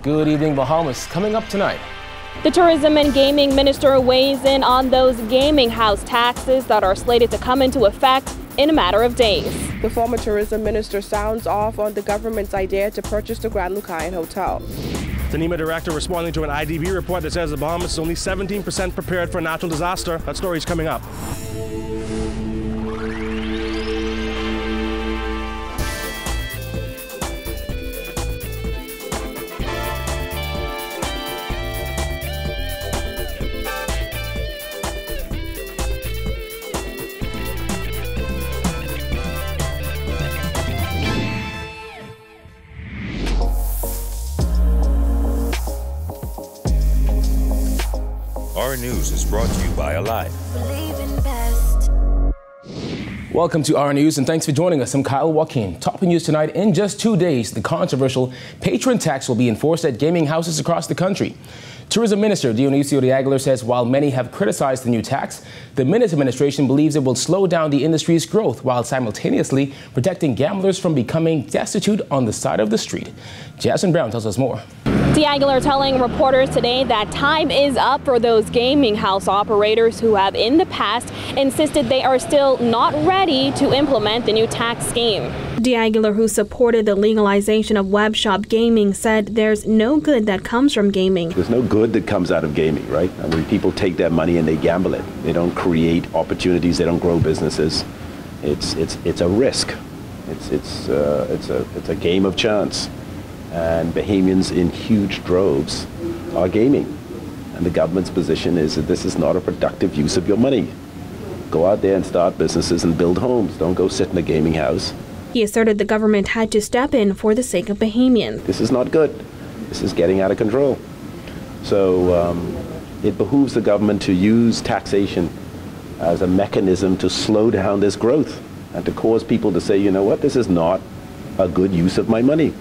Good evening, Bahamas. Coming up tonight. The Tourism and Gaming Minister weighs in on those gaming house taxes that are slated to come into effect in a matter of days. The former Tourism Minister sounds off on the government's idea to purchase the Grand Lucayan Hotel. The NEMA director responding to an IDB report that says the Bahamas is only 17% prepared for a natural disaster. That story is coming up. Our News is brought to you by Alive. Welcome to Our News and thanks for joining us. I'm Kyle Joaquin. Topping news tonight, in just 2 days, the controversial patron tax will be enforced at gaming houses across the country. Tourism Minister Dionisio de Aguilar says while many have criticized the new tax, the Minutes administration believes it will slow down the industry's growth while simultaneously protecting gamblers from becoming destitute on the side of the street. Jasmine Brown tells us more. De Aguilar telling reporters today that time is up for those gaming house operators who have in the past insisted they are still not ready to implement the new tax scheme. De Aguilar, who supported the legalization of web shop gaming, said there's no good that comes from gaming. There's no good that comes out of gaming, right? I mean, people take their money and they gamble it. They don't create opportunities. They don't grow businesses. It's a risk. It's a game of chance. And Bahamians in huge droves are gaming. And the government's position is that this is not a productive use of your money. Go out there and start businesses and build homes. Don't go sit in a gaming house. He asserted the government had to step in for the sake of Bahamians. This is not good. This is getting out of control. So it behooves the government to use taxation as a mechanism to slow down this growth and to cause people to say, you know what, this is not a good use of my money.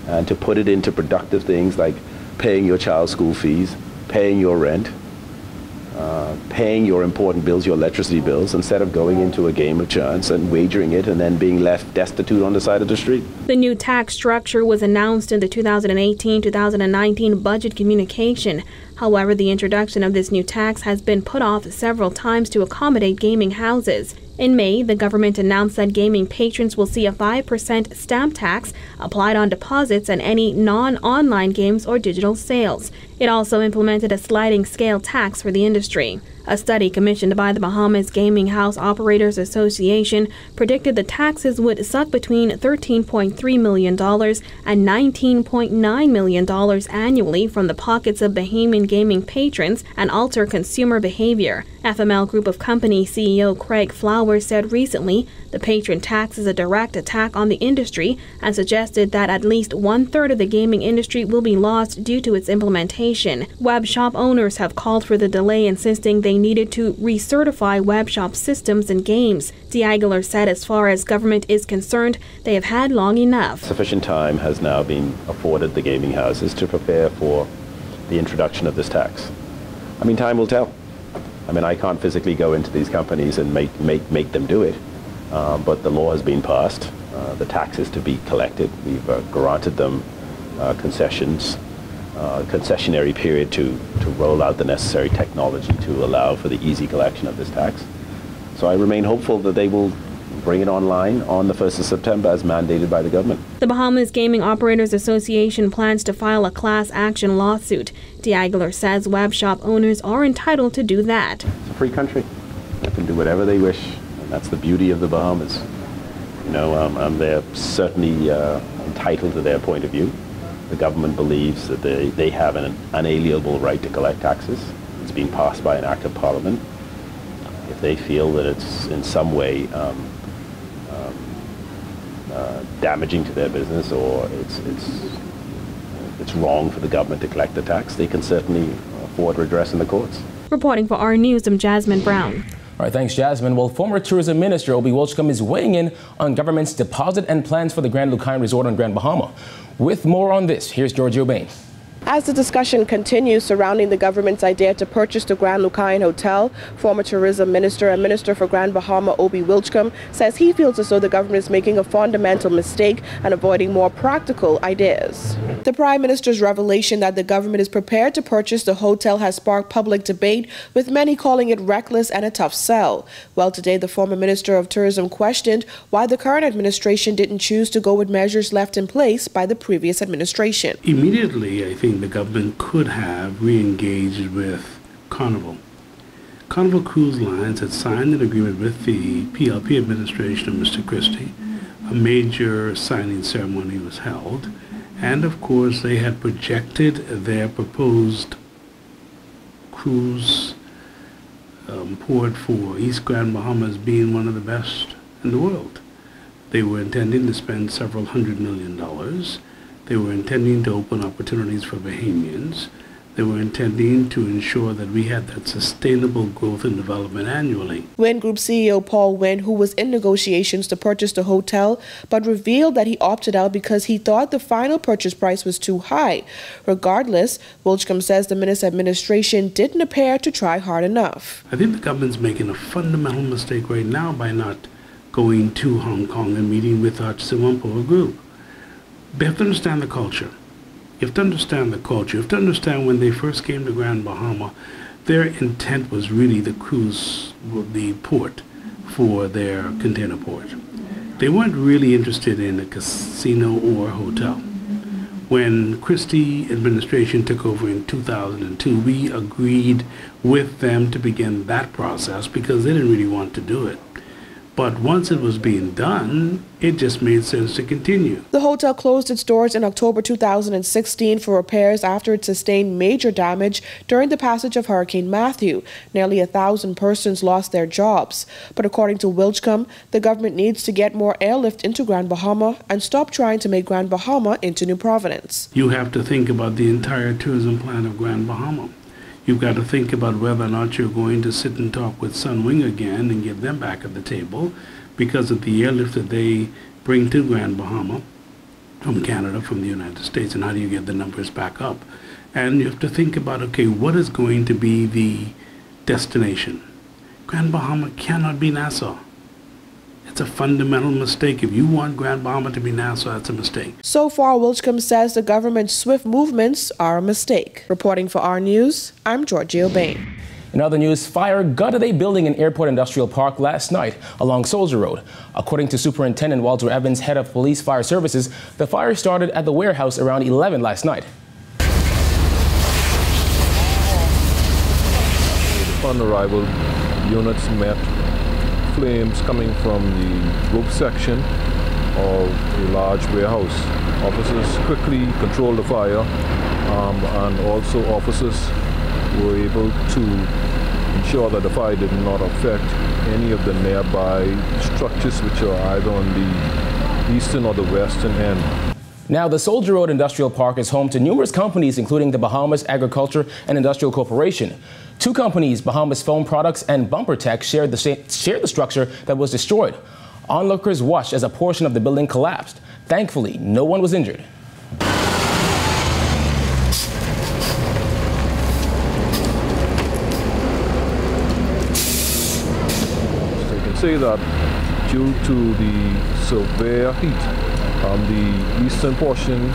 And to put it into productive things like paying your child's school fees, paying your rent, paying your important bills, your electricity bills, instead of going into a game of chance and wagering it and then being left destitute on the side of the street. The new tax structure was announced in the 2018-2019 budget communication. However, the introduction of this new tax has been put off several times to accommodate gaming houses. In May, the government announced that gaming patrons will see a 5% stamp tax applied on deposits and any non-online games or digital sales. It also implemented a sliding scale tax for the industry. A study commissioned by the Bahamas Gaming House Operators Association predicted the taxes would suck between $13.3 million and $19.9 million annually from the pockets of Bahamian gaming patrons and alter consumer behavior. FML Group of Company CEO Craig Flowers said recently the patron tax is a direct attack on the industry and suggested that at least 1/3 of the gaming industry will be lost due to its implementation. Web shop owners have called for the delay, insisting they needed to recertify web shop systems and games. De Aguilar said as far as government is concerned, they have had long enough. Sufficient time has now been afforded the gaming houses to prepare for the introduction of this tax. I mean, time will tell. I mean, I can't physically go into these companies and make them do it, but the law has been passed. The tax is to be collected. We've granted them concessions, concessionary period to roll out the necessary technology to allow for the easy collection of this tax. So I remain hopeful that they will bring it online on the 1st of September as mandated by the government. The Bahamas Gaming Operators Association plans to file a class action lawsuit. De Aguilar says web shop owners are entitled to do that. It's a free country. They can do whatever they wish, and that's the beauty of the Bahamas. You know, they're certainly entitled to their point of view. The government believes that they have an unalienable right to collect taxes. It's been passed by an act of parliament. If they feel that it's in some way damaging to their business or it's wrong for the government to collect the tax, they can certainly afford redress in the courts. Reporting for Our News, I'm Jasmine Brown. All right, thanks, Jasmine. Well, former Tourism Minister Obi Welchcombe is weighing in on government's deposit and plans for the Grand Lucayan Resort on Grand Bahama. With more on this, here's Giorgio Bain. As the discussion continues surrounding the government's idea to purchase the Grand Lucayan Hotel, former Tourism Minister and Minister for Grand Bahama Obie Wilchcombe says he feels as though the government is making a fundamental mistake and avoiding more practical ideas. The Prime Minister's revelation that the government is prepared to purchase the hotel has sparked public debate, with many calling it reckless and a tough sell. Well, today the former Minister of Tourism questioned why the current administration didn't choose to go with measures left in place by the previous administration. Immediately, I think the government could have re-engaged with Carnival. Carnival Cruise Lines had signed an agreement with the PLP administration of Mr. Christie. A major signing ceremony was held, and of course they had projected their proposed cruise port for East Grand Bahama as being one of the best in the world. They were intending to spend several $100 million. They were intending to open opportunities for Bahamians. They were intending to ensure that we had that sustainable growth and development annually. Wynn Group CEO Paul Wynn, who was in negotiations to purchase the hotel, but revealed that he opted out because he thought the final purchase price was too high. Regardless, Wilchcombe says the Minister administration didn't appear to try hard enough. I think the government's making a fundamental mistake right now by not going to Hong Kong and meeting with Hutchison Whampoa Group. They have to understand the culture. You have to understand the culture. You have to understand when they first came to Grand Bahama, their intent was really the cruise, the port for their container port. They weren't really interested in a casino or a hotel. When Christie administration took over in 2002, we agreed with them to begin that process because they didn't really want to do it. But once it was being done, it just made sense to continue. The hotel closed its doors in October 2016 for repairs after it sustained major damage during the passage of Hurricane Matthew. Nearly 1,000 persons lost their jobs. But according to Wilchcombe, the government needs to get more airlift into Grand Bahama and stop trying to make Grand Bahama into New Providence. You have to think about the entire tourism plan of Grand Bahama. You've got to think about whether or not you're going to sit and talk with Sunwing again and get them back at the table because of the airlift that they bring to Grand Bahama from Canada, from the United States, and how do you get the numbers back up? And you have to think about, okay, what is going to be the destination? Grand Bahama cannot be Nassau. It's a fundamental mistake. If you want Grand Bahama to be Nassau, that's a mistake. So far, Wilchcombe says the government's swift movements are a mistake. Reporting for our News, I'm Georgia Bain. In other news, fire gutted a building in Airport Industrial Park last night along Soldier Road. According to Superintendent Walter Evans, head of Police Fire Services, the fire started at the warehouse around 11 last night. Upon arrival, units met flames coming from the roof section of a large warehouse. Officers quickly controlled the fire, and also officers were able to ensure that the fire did not affect any of the nearby structures which are either on the eastern or the western end. Now, the Soldier Road Industrial Park is home to numerous companies, including the Bahamas Agriculture and Industrial Corporation. Two companies, Bahamas Foam Products and Bumper Tech, shared the structure that was destroyed. Onlookers watched as a portion of the building collapsed. Thankfully, no one was injured. So you can say that due to the severe heat, the eastern portion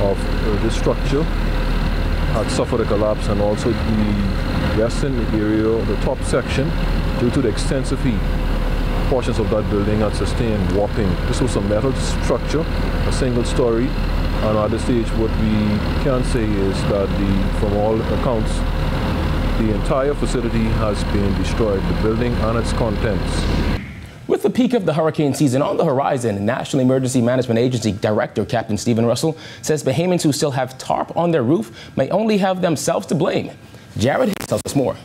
of the structure had suffered a collapse, and also the western area, the top section, due to the extensive heat, portions of that building had sustained warping. This was a metal structure, a single story, and at this stage what we can say is that from all accounts, the entire facility has been destroyed, the building and its contents. With the peak of the hurricane season on the horizon, National Emergency Management Agency Director Captain Stephen Russell says Bahamians who still have tarp on their roof may only have themselves to blame. Jared Hicks tells us more.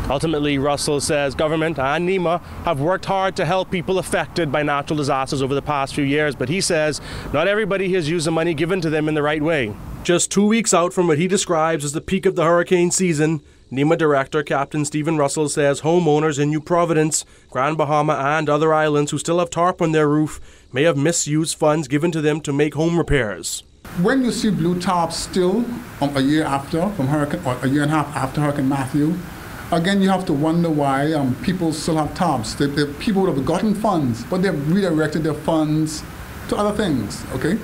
Ultimately, Russell says government and NEMA have worked hard to help people affected by natural disasters over the past few years, but he says not everybody has used the money given to them in the right way. Just 2 weeks out from what he describes as the peak of the hurricane season, NEMA Director Captain Stephen Russell says homeowners in New Providence, Grand Bahama and other islands who still have tarp on their roof may have misused funds given to them to make home repairs. When you see blue tarps still a year after, from hurricane, or a year and a half after Hurricane Matthew, again, you have to wonder why people still have tarps. The people would have gotten funds, but they've redirected their funds to other things, okay?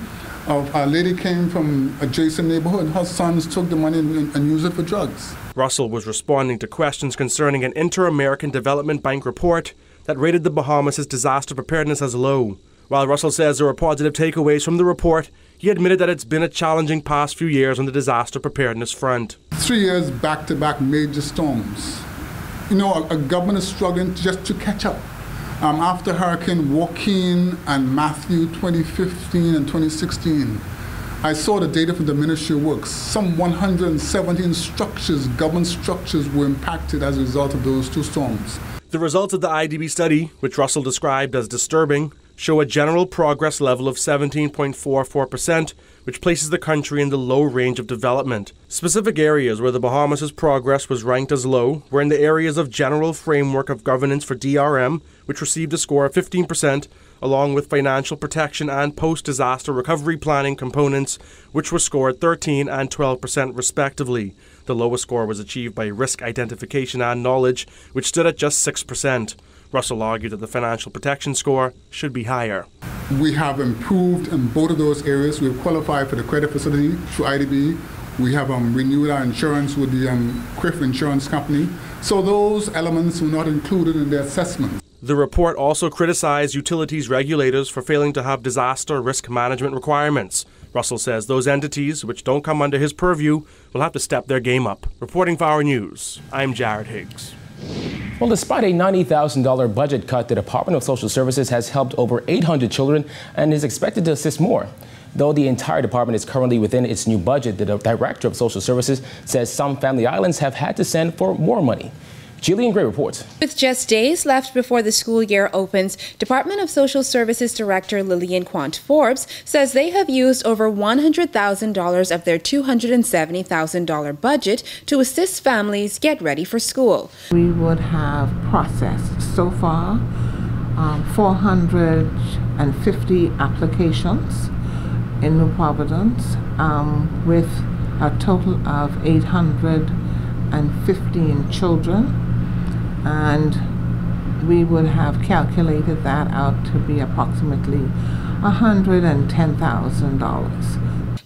A lady came from adjacent neighborhood. Her sons took the money and used it for drugs. Russell was responding to questions concerning an Inter-American Development Bank report that rated the Bahamas' disaster preparedness as low. While Russell says there were positive takeaways from the report, he admitted that it's been a challenging past few years on the disaster preparedness front. 3 years back-to-back major storms. You know, a government is struggling just to catch up. After Hurricane Joaquin and Matthew 2015 and 2016, I saw the data from the Ministry of Works. Some 117 structures, government structures, were impacted as a result of those two storms. The results of the IDB study, which Russell described as disturbing, show a general progress level of 17.44%, which places the country in the low range of development. Specific areas where the Bahamas' progress was ranked as low were in the areas of general framework of governance for DRM, which received a score of 15%, along with financial protection and post-disaster recovery planning components, which were scored 13 and 12% respectively. The lowest score was achieved by risk identification and knowledge, which stood at just 6%. Russell argued that the financial protection score should be higher. We have improved in both of those areas. We've qualified for the credit facility through IDB. We have renewed our insurance with the Quiff Insurance Company. So those elements were not included in the assessment. The report also criticized utilities regulators for failing to have disaster risk management requirements. Russell says those entities, which don't come under his purview, will have to step their game up. Reporting for Our News, I'm Jared Higgs. Well, despite a $90,000 budget cut, the Department of Social Services has helped over 800 children and is expected to assist more. Though the entire department is currently within its new budget, the Director of Social Services says some family islands have had to send for more money. Jillian Gray reports. With just days left before the school year opens, Department of Social Services Director Lillian Quant-Forbes says they have used over $100,000 of their $270,000 budget to assist families get ready for school. We would have processed so far 450 applications in New Providence with a total of 815 children. And we would have calculated that out to be approximately $110,000.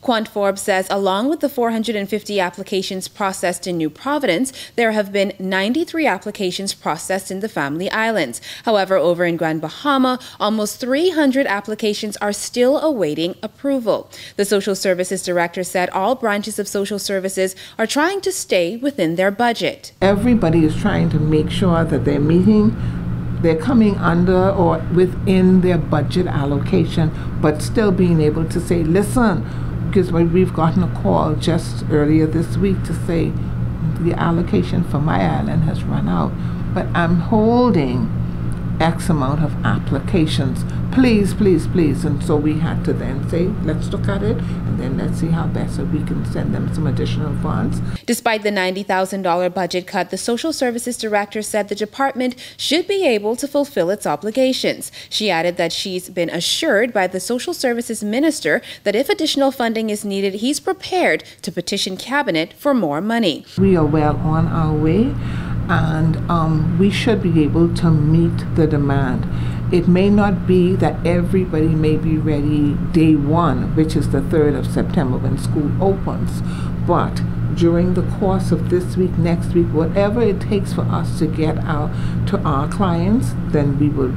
Quant-Forbes says along with the 450 applications processed in New Providence, there have been 93 applications processed in the Family Islands. However, over in Grand Bahama, almost 300 applications are still awaiting approval. The Social Services Director said all branches of social services are trying to stay within their budget. Everybody is trying to make sure that they're coming under or within their budget allocation, but still being able to say, listen, because we've gotten a call just earlier this week to say the allocation for my island has run out, but I'm holding X amount of applications. Please, please, please. And so we had to then say, let's look at it, and then let's see how best we can send them some additional funds. Despite the $90,000 budget cut, the Social Services Director said the department should be able to fulfill its obligations. She added that she's been assured by the Social Services Minister that if additional funding is needed, he's prepared to petition Cabinet for more money. We are well on our way, and we should be able to meet the demand. It may not be that everybody may be ready day one, which is the 3rd of September when school opens, but during the course of this week, next week, whatever it takes for us to get out to our clients, then we will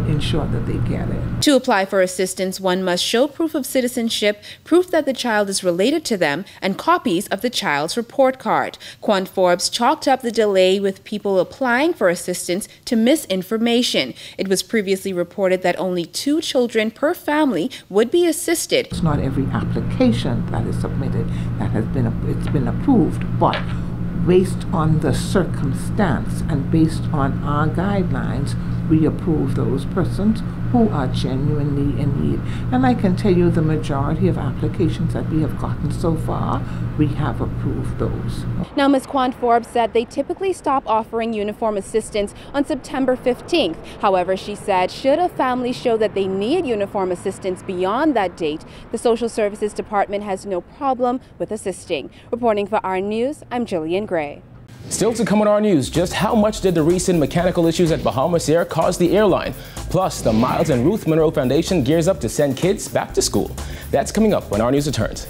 ensure that they get it. To apply for assistance, one must show proof of citizenship, proof that the child is related to them, and copies of the child's report card. Quant-Forbes chalked up the delay with people applying for assistance to misinformation. It was previously reported that only 2 children per family would be assisted. It's not every application that is submitted that has been approved, but based on the circumstance and based on our guidelines, we approve those persons who are genuinely in need. And I can tell you the majority of applications that we have gotten so far, we have approved those. Now, Ms. Quan Forbes said they typically stop offering uniform assistance on September 15th. However, she said should a family show that they need uniform assistance beyond that date, the Social Services Department has no problem with assisting. Reporting for Our News, I'm Jillian Gray. Still to come on Our News, just how much did the recent mechanical issues at Bahamas Air cost the airline? Plus, the Miles and Ruth Monroe Foundation gears up to send kids back to school. That's coming up when Our News returns.